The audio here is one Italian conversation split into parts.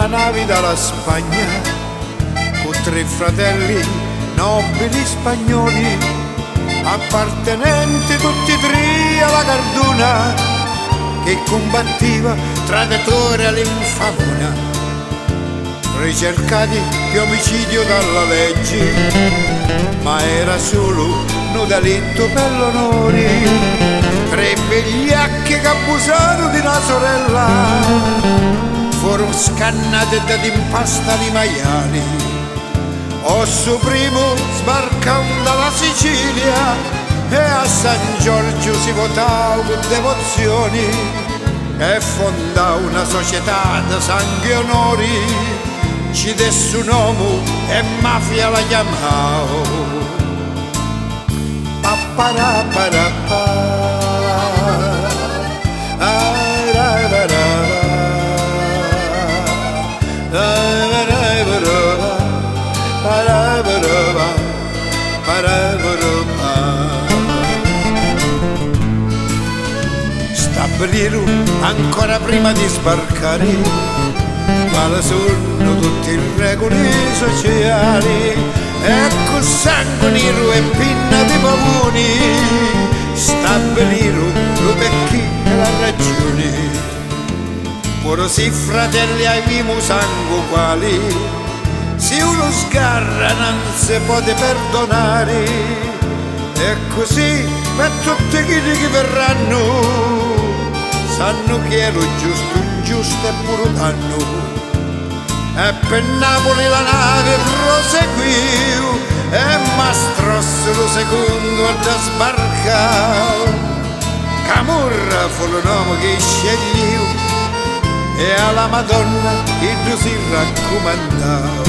una nave dalla Spagna con 3 fratelli nobili spagnoli, appartenenti tutti e 3 alla Carduna, che combattiva traditore all'infamona, ricercati di omicidio dalla legge, ma era solo un delitto per l'onore. 3 vigliacchi che abusarono di una sorella furono scannati da impasta di maiali. Osso primo sbarcando dalla Sicilia e a San Giorgio si votava con devozioni e fondò una società da sangue e onori. Ci desse un uomo e mafia la chiamò. Stabilirono ancora prima di sbarcare quali sono tutte le regole sociali, e con sangue nero e pinna di pavoni stabilirono lo perché e la ragione. Pure si fratelli avevamo sangue quali, se uno sgarra non si può perdonare, e così per tutti quelli che verranno sanno che ero giusto, ingiusto e puro danno. E per Napoli la nave proseguiu e Mastrosso lo secondo da sbarcare. Camorra fu l'uomo che scegliu e alla Madonna il si raccomandò.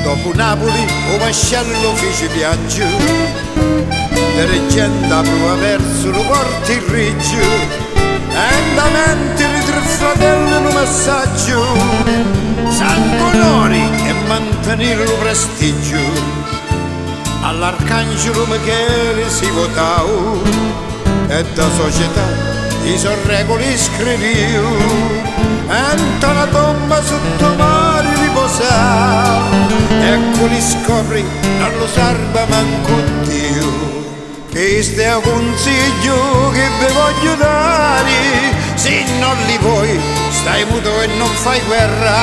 Dopo Napoli o vascello fece viaggio, dirigendo verso lo porto in Reggio, e davanti ai 3 fratelli un messaggio, sangue onori e mantenere lo prestigio. All'Arcangelo Michele si votò e da società i suoi regoli scriviu, e la tomba sotto mare riposò, ecco li scopri non lo sarda manco Dio. Questo è un consiglio che vi voglio dare, se non li vuoi stai muto e non fai guerra,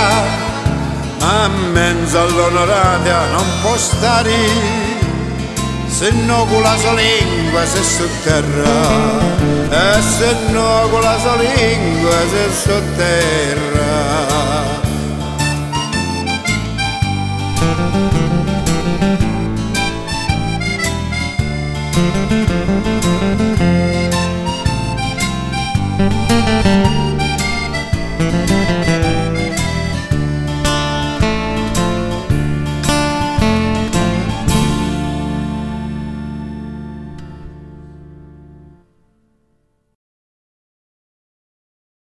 ma a mezzo all'onorata non può stare, se no con la sua lingua sei sotterra, e se no con la sua lingua sei sotterra.